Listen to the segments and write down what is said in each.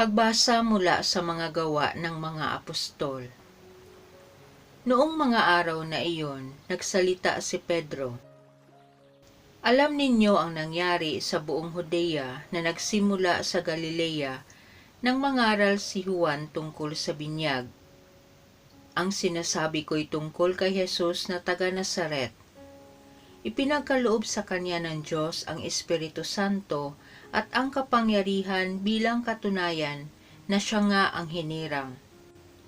Pagbasa mula sa mga gawa ng mga apostol. Noong mga araw na iyon, nagsalita si Pedro. Alam ninyo ang nangyari sa buong Judea na nagsimula sa Galilea nang mangaral si Juan tungkol sa binyag. Ang sinasabi ko'y tungkol kay Jesus na taga Nazaret. Ipinagkaloob sa kanya ng Diyos ang Espiritu Santo at ang kapangyarihan bilang katunayan na siya nga ang hinirang.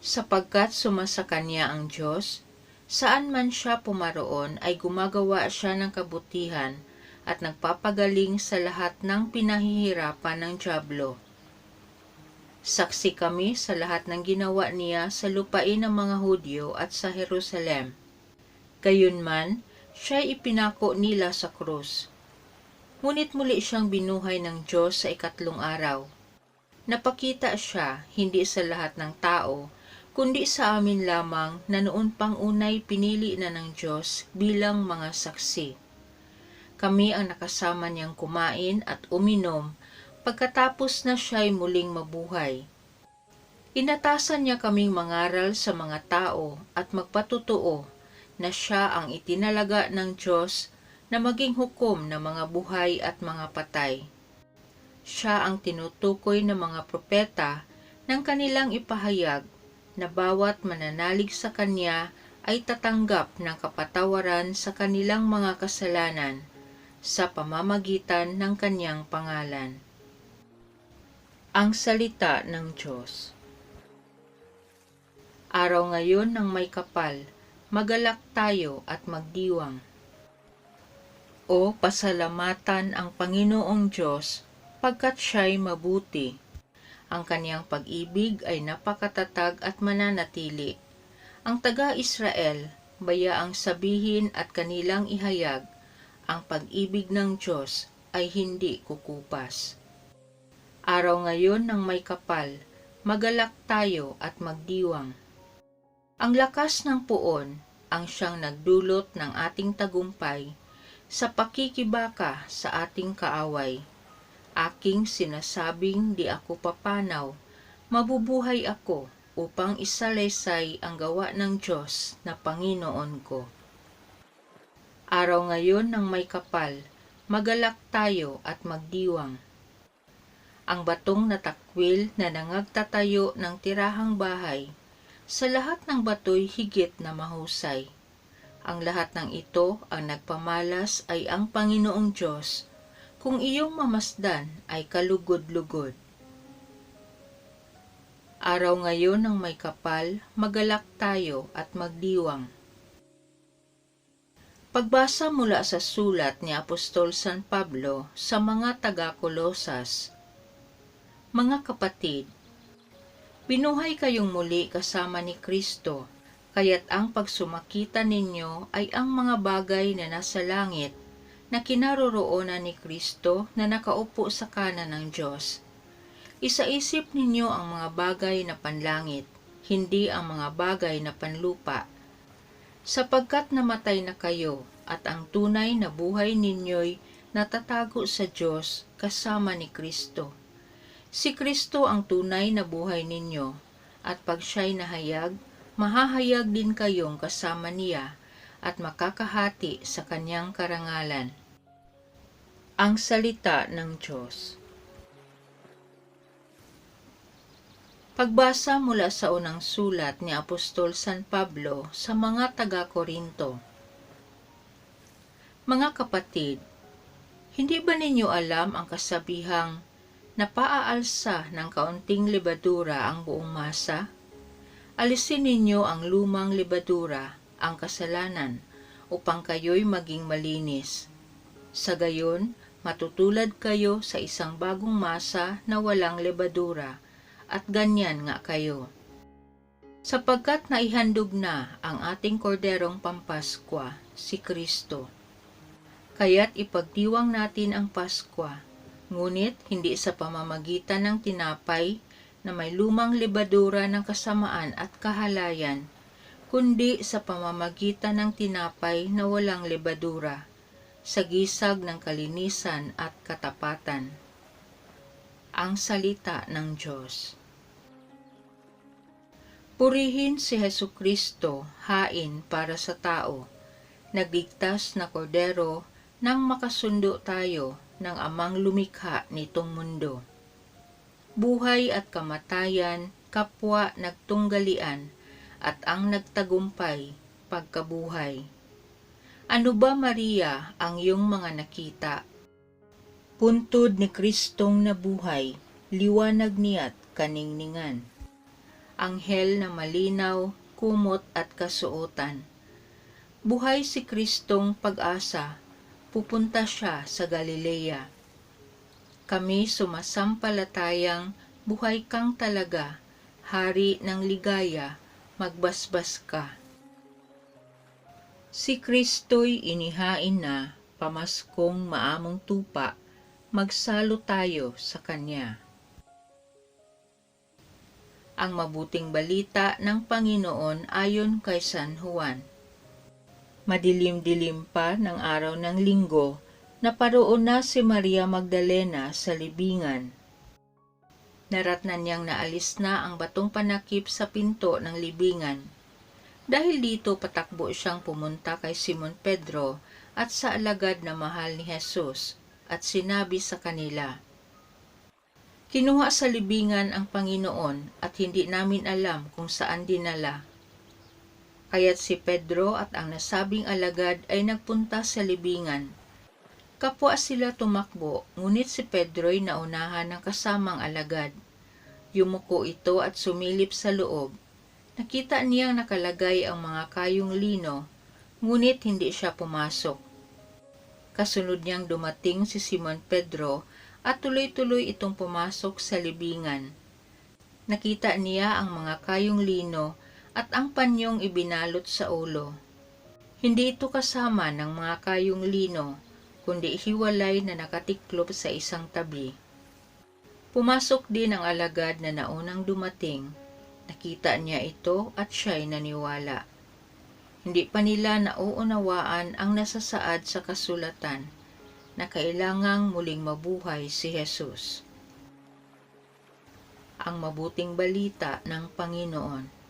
Sapagkat sumasa kanya ang Diyos, saan man siya pumaroon ay gumagawa siya ng kabutihan at nagpapagaling sa lahat ng pinahihirapan ng dyablo. Saksi kami sa lahat ng ginawa niya sa lupain ng mga Hudyo at sa Jerusalem. Gayunman, siya'y ipinako nila sa krus. Ngunit muli siyang binuhay ng Diyos sa ikatlong araw. Napakita siya hindi sa lahat ng tao, kundi sa amin lamang na noon pang unay pinili na ng Diyos bilang mga saksi. Kami ang nakasama niyang kumain at uminom pagkatapos na siya'y muling mabuhay. Inatasan niya kaming mangaral sa mga tao at magpatotoo na siya ang itinalaga ng Diyos na maging hukom ng mga buhay at mga patay. Siya ang tinutukoy ng mga propeta ng kanilang ipahayag na bawat mananalig sa kanya ay tatanggap ng kapatawaran sa kanilang mga kasalanan sa pamamagitan ng kanyang pangalan. Ang salita ng Diyos. Araw ngayon ng may kapal, magalak tayo at magdiwang. O pasalamatan ang Panginoong Diyos, pagkat siya'y mabuti. Ang kaniyang pag-ibig ay napakatatag at mananatili. Ang taga-Israel, bayaang sabihin at kanilang ihayag, ang pag-ibig ng Diyos ay hindi kukupas. Araw ngayon ng may kapal, magalak tayo at magdiwang. Ang lakas ng puon ang siyang nagdulot ng ating tagumpay sa pakikibaka sa ating kaaway. Aking sinasabing di ako papanaw, mabubuhay ako upang isalaysay ang gawa ng Diyos na Panginoon ko. Araw ngayon ng may kapal, magalak tayo at magdiwang. Ang batong natakwil na nangagtatayo ng tirahang bahay, sa lahat ng bato'y higit na mahusay. Ang lahat ng ito ang nagpamalas ay ang Panginoong Diyos, kung iyong mamasdan ay kalugod-lugod. Araw ngayon ng may kapal, magalak tayo at magdiwang. Pagbasa mula sa sulat ni Apostol San Pablo sa mga taga-Kolosas. Mga kapatid, binuhay kayong muli kasama ni Kristo, kaya't ang pagsumakita ninyo ay ang mga bagay na nasa langit na kinaroroonan ni Kristo na nakaupo sa kanan ng Diyos. Isaisip ninyo ang mga bagay na panlangit, hindi ang mga bagay na panlupa, sapagkat namatay na kayo at ang tunay na buhay ninyo'y natatago sa Diyos kasama ni Kristo. Si Kristo ang tunay na buhay ninyo, at pag siya'y nahayag, mahahayag din kayong kasama niya at makakahati sa kanyang karangalan. Ang salita ng Diyos. Pagbasa mula sa unang sulat ni Apostol San Pablo sa mga taga-Korinto. Mga kapatid, hindi ba ninyo alam ang kasabihang napaaalsa ng kaunting lebadura ang buong masa? Alisin ninyo ang lumang lebadura, ang kasalanan, upang kayo'y maging malinis. Sa gayon, matutulad kayo sa isang bagong masa na walang lebadura, at ganyan nga kayo. Sapagkat naihandog na ang ating korderong pampaskwa, si Kristo. Kaya't ipagdiwang natin ang Paskwa, ngunit hindi sa pamamagitan ng tinapay na may lumang lebadura ng kasamaan at kahalayan, kundi sa pamamagitan ng tinapay na walang lebadura, sa gisag ng kalinisan at katapatan. Ang salita ng Diyos. Purihin si Hesukristo, hain para sa tao, nagligtas na kordero nang makasundo tayo ng Amang lumikha nitong mundo. Buhay at kamatayan, kapwa nagtunggalian, at ang nagtagumpay, pagkabuhay. Ano ba, Maria, ang iyong mga nakita? Puntod ni Kristong nabuhay, liwanag niya't kaningningan. Anghel na malinaw, kumot at kasuotan. Buhay si Kristong pag-asa, pupunta siya sa Galilea. Kami sumasampalatayang buhay kang talaga, hari ng ligaya, magbasbas ka. Si Kristo'y inihain na, pamaskong maamong tupa, magsalo tayo sa Kanya. Ang mabuting balita ng Panginoon ayon kay San Juan. Madilim-dilim pa ng araw ng linggo, naparoon na si Maria Magdalena sa libingan. Naratnan niyang naalis na ang batong panakip sa pinto ng libingan. Dahil dito patakbo siyang pumunta kay Simon Pedro at sa alagad na mahal ni Jesus at sinabi sa kanila, "Kinuha sa libingan ang Panginoon at hindi namin alam kung saan dinala." Kaya't si Pedro at ang nasabing alagad ay nagpunta sa libingan. Kapwa sila tumakbo, ngunit si Pedro'y naunahan ng kasamang alagad. Yumuko ito at sumilip sa loob. Nakita niyang nakalagay ang mga kayong lino, ngunit hindi siya pumasok. Kasunod niyang dumating si Simon Pedro at tuloy-tuloy itong pumasok sa libingan. Nakita niya ang mga kayong lino at ang panyong ibinalot sa ulo. Hindi ito kasama ng mga kayong lino, kundi hiwalay na nakatiklop sa isang tabi. Pumasok din ang alagad na naunang dumating. Nakita niya ito at siya'y naniwala. Hindi pa nila nauunawaan ang nasasaad sa kasulatan na kailangang muling mabuhay si Jesus. Ang mabuting balita ng Panginoon.